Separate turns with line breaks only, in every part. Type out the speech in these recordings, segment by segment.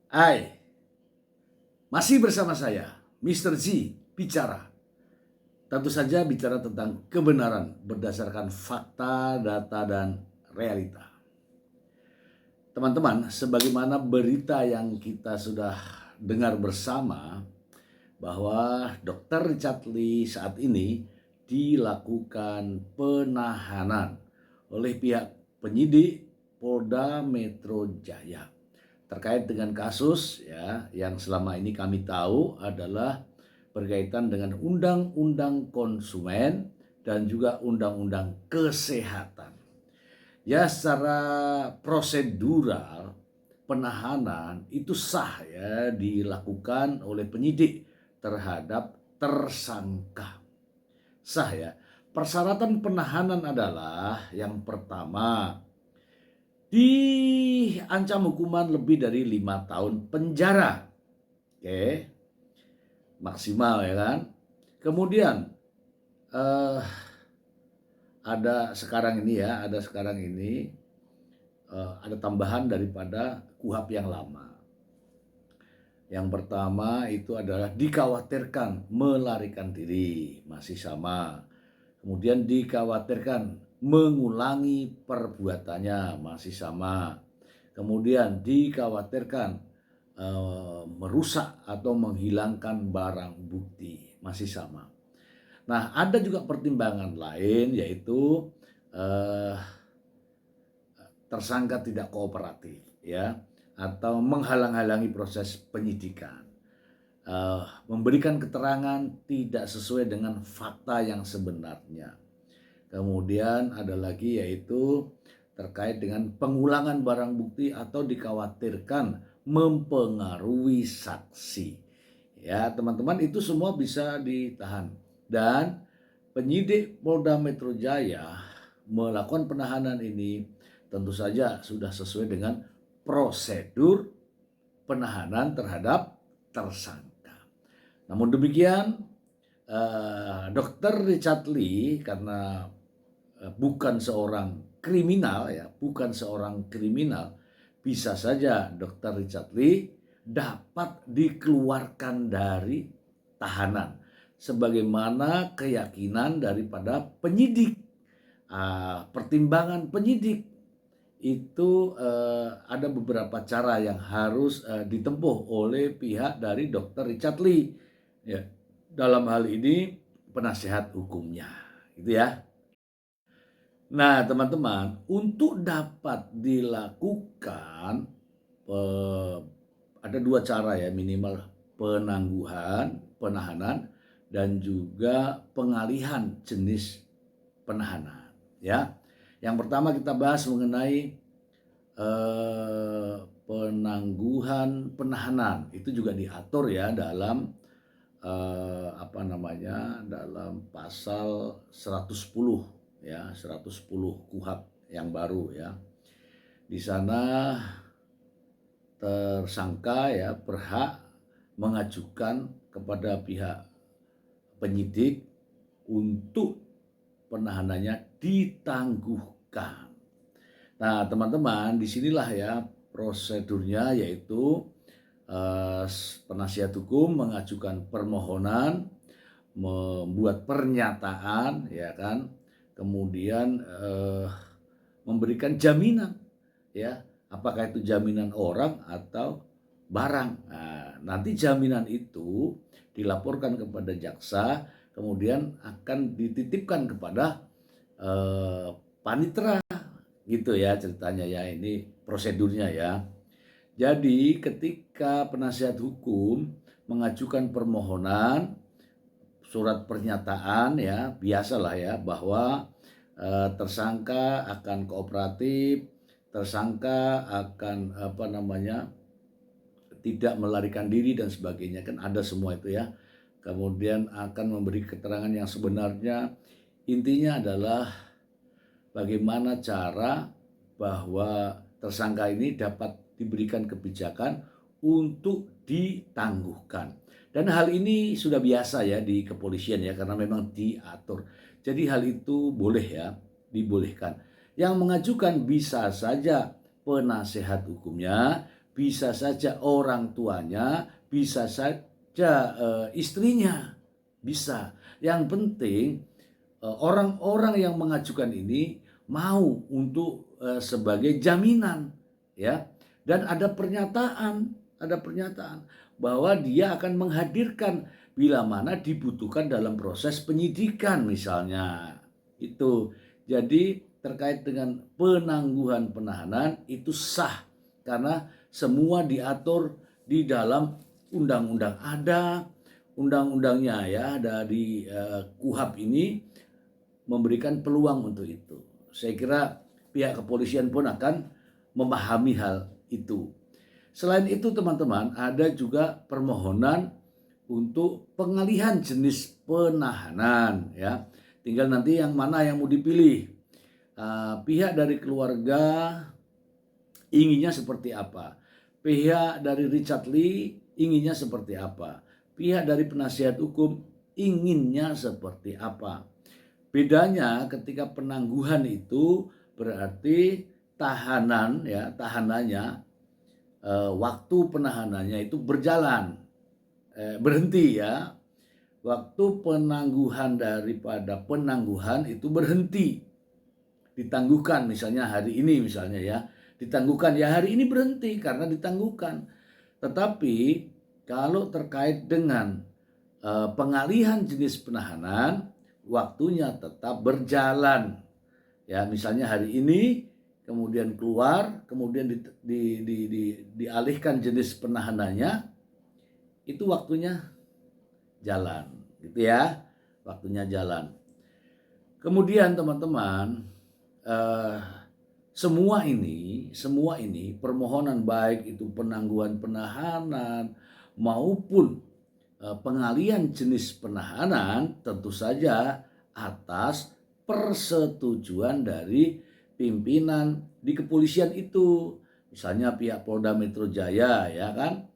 Hai, masih bersama saya, Mr. Z, bicara. Tentu saja bicara tentang kebenaran berdasarkan fakta, data, dan realita. Teman-teman, sebagaimana berita yang kita sudah dengar bersama, bahwa Dr. Richard Lee saat ini dilakukan penahanan oleh pihak penyidik Polda Metro Jaya terkait dengan kasus yang selama ini kami tahu adalah berkaitan dengan Undang-Undang Konsumen dan juga Undang-Undang Kesehatan. Ya, secara prosedural penahanan itu sah ya dilakukan oleh penyidik terhadap tersangka. Sah ya. Persyaratan penahanan adalah yang pertama, diancam hukuman lebih dari 5 tahun penjara. Oke, maksimal ya kan. Kemudian ada sekarang ini ada tambahan daripada KUHP yang lama. Yang pertama itu adalah dikhawatirkan melarikan diri, masih sama. Kemudian dikhawatirkan mengulangi perbuatannya, masih sama. Kemudian dikhawatirkan merusak atau menghilangkan barang bukti, masih sama. Nah, ada juga pertimbangan lain, yaitu tersangka tidak kooperatif ya, atau menghalang-halangi proses penyidikan, memberikan keterangan tidak sesuai dengan fakta yang sebenarnya. Kemudian ada lagi yaitu terkait dengan pengulangan barang bukti atau dikhawatirkan mempengaruhi saksi. Ya, teman-teman, itu semua bisa ditahan. Dan penyidik Polda Metro Jaya melakukan penahanan ini tentu saja sudah sesuai dengan prosedur penahanan terhadap tersangka. Namun demikian, Dr. Richard Lee karena bukan seorang kriminal ya, bisa saja Dr. Richard Lee dapat dikeluarkan dari tahanan sebagaimana keyakinan daripada penyidik. Pertimbangan penyidik itu ada beberapa cara yang harus ditempuh oleh pihak dari Dr. Richard Lee ya, dalam hal ini penasihat hukumnya, gitu ya. Nah, teman-teman, untuk dapat dilakukan ada dua cara ya, minimal penahanan dan juga pengalihan jenis penahanan ya. Yang pertama kita bahas mengenai penangguhan penahanan. Itu juga diatur ya dalam dalam pasal 110 ya, 110 KUHP yang baru ya. Di sana tersangka ya berhak mengajukan kepada pihak penyidik untuk penahanannya ditangguhkan. Nah, teman-teman, disinilah ya prosedurnya, yaitu penasihat hukum mengajukan permohonan, membuat pernyataan ya kan, kemudian memberikan jaminan ya, apakah itu jaminan orang atau barang. Nah, nanti jaminan itu dilaporkan kepada jaksa, kemudian akan dititipkan kepada panitera, gitu ya ceritanya ya, ini prosedurnya ya. Jadi ketika penasihat hukum mengajukan permohonan, surat pernyataan ya, biasalah ya, bahwa tersangka akan kooperatif, tersangka akan tidak melarikan diri dan sebagainya, kan ada semua itu ya. Kemudian akan memberi keterangan yang sebenarnya. Intinya adalah bagaimana cara bahwa tersangka ini dapat diberikan kebijakan untuk ditangguhkan. Dan hal ini sudah biasa ya di kepolisian ya, karena memang diatur. Jadi hal itu boleh ya, dibolehkan. Yang mengajukan bisa saja penasehat hukumnya, bisa saja orang tuanya, bisa saja istrinya, bisa. Yang penting orang-orang yang mengajukan ini mau untuk sebagai jaminan, ya. Dan ada pernyataan bahwa dia akan menghadirkan bila mana dibutuhkan dalam proses penyidikan misalnya. Itu. Jadi terkait dengan penangguhan penahanan itu sah karena semua diatur di dalam undang-undang, ada undang-undangnya ya, dari KUHP ini memberikan peluang untuk itu. Saya kira pihak kepolisian pun akan memahami hal itu. Selain itu teman-teman, ada juga permohonan untuk pengalihan jenis penahanan ya. Tinggal nanti yang mana yang mau dipilih. Pihak dari keluarga inginnya seperti apa? Pihak dari Richard Lee inginnya seperti apa? Pihak dari penasihat hukum inginnya seperti apa? Bedanya ketika penangguhan itu berarti tahanannya waktu penahanannya itu berjalan, berhenti ya. Waktu penangguhan daripada penangguhan itu berhenti, ditangguhkan misalnya hari ini misalnya ya, ditangguhkan ya hari ini berhenti karena ditangguhkan. Tetapi kalau terkait dengan pengalihan jenis penahanan, waktunya tetap berjalan. Ya, misalnya hari ini kemudian keluar, kemudian dialihkan jenis penahanannya, itu waktunya jalan, gitu ya, waktunya jalan. Kemudian teman-teman, semua ini permohonan baik itu penangguhan penahanan maupun pengalihan jenis penahanan tentu saja atas persetujuan dari pimpinan di kepolisian itu. Misalnya pihak Polda Metro Jaya ya kan,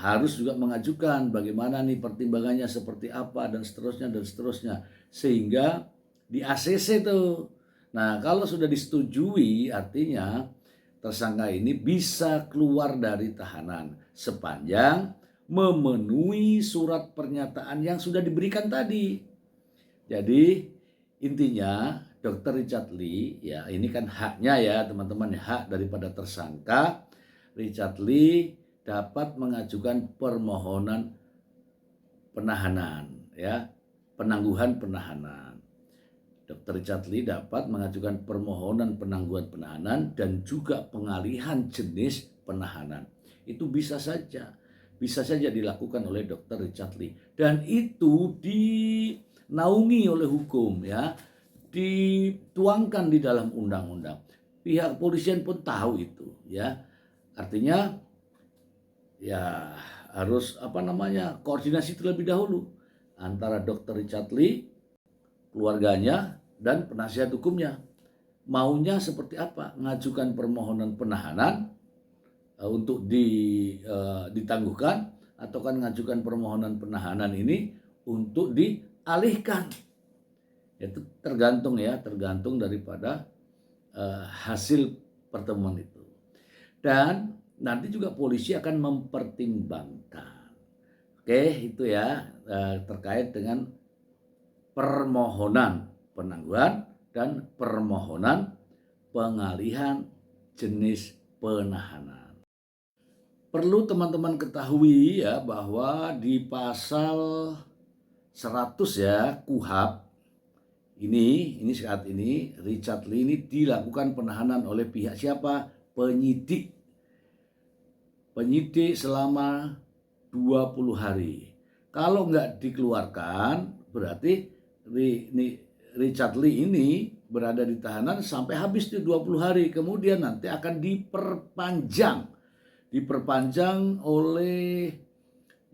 harus juga mengajukan bagaimana nih pertimbangannya seperti apa dan seterusnya sehingga di ACC tuh. Nah kalau sudah disetujui artinya tersangka ini bisa keluar dari tahanan sepanjang memenuhi surat pernyataan yang sudah diberikan tadi. Jadi intinya Dr. Richard Lee ya, ini kan haknya ya teman-teman, hak daripada tersangka. Richard Lee dapat mengajukan permohonan penahanan ya, penangguhan penahanan. Dr. Richard Lee dapat mengajukan permohonan penangguhan penahanan dan juga pengalihan jenis penahanan. Itu bisa saja dilakukan oleh Dr. Richard Lee, dan itu dinaungi oleh hukum ya, dituangkan di dalam undang-undang. Pihak kepolisian pun tahu itu ya. Artinya ya harus koordinasi terlebih dahulu antara Dr. Richard Lee, keluarganya dan penasihat hukumnya. Maunya seperti apa? Mengajukan permohonan penahanan untuk ditangguhkan, atau kan mengajukan permohonan penahanan ini untuk dialihkan. Itu tergantung daripada hasil pertemuan itu. Dan nanti juga polisi akan mempertimbangkan. Oke, itu ya terkait dengan permohonan penangguhan dan permohonan pengalihan jenis penahanan. Perlu teman-teman ketahui ya bahwa di pasal 100 ya KUHP ini saat ini Richard Lee ini dilakukan penahanan oleh pihak siapa? Penyidik selama 20 hari. Kalau nggak dikeluarkan berarti Richard Lee ini berada di tahanan sampai habis di 20 hari. Kemudian nanti akan diperpanjang oleh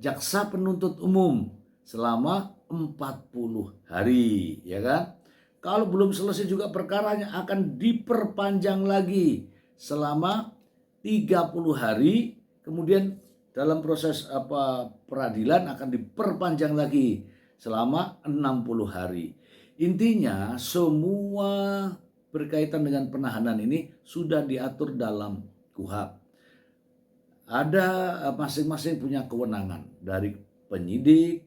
jaksa penuntut umum selama 40 hari, ya kan? Kalau belum selesai juga perkaranya akan diperpanjang lagi selama 30 hari. Kemudian dalam proses peradilan akan diperpanjang lagi selama 60 hari. Intinya semua berkaitan dengan penahanan ini sudah diatur dalam KUHP. ada masing-masing punya kewenangan dari penyidik,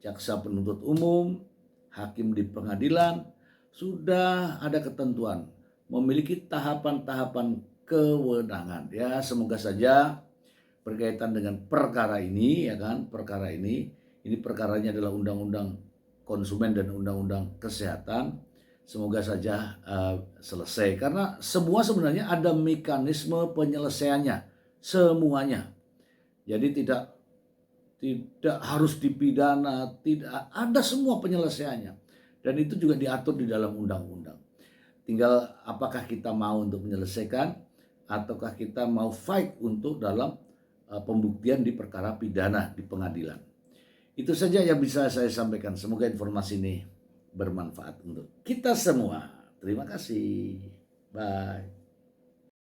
jaksa penuntut umum, hakim di pengadilan, sudah ada ketentuan memiliki tahapan-tahapan kewenangan. Ya, semoga saja berkaitan dengan perkara ini, ya kan, perkara ini perkaranya adalah undang-undang konsumen dan undang-undang kesehatan. Semoga saja selesai, karena semua sebenarnya ada mekanisme penyelesaiannya semuanya. Jadi tidak harus dipidana, tidak, ada semua penyelesaiannya. Dan itu juga diatur di dalam undang-undang. Tinggal apakah kita mau untuk menyelesaikan ataukah kita mau fight untuk dalam pembuktian di perkara pidana di pengadilan. Itu saja yang bisa saya sampaikan. Semoga informasi ini bermanfaat untuk kita semua. Terima kasih. Bye.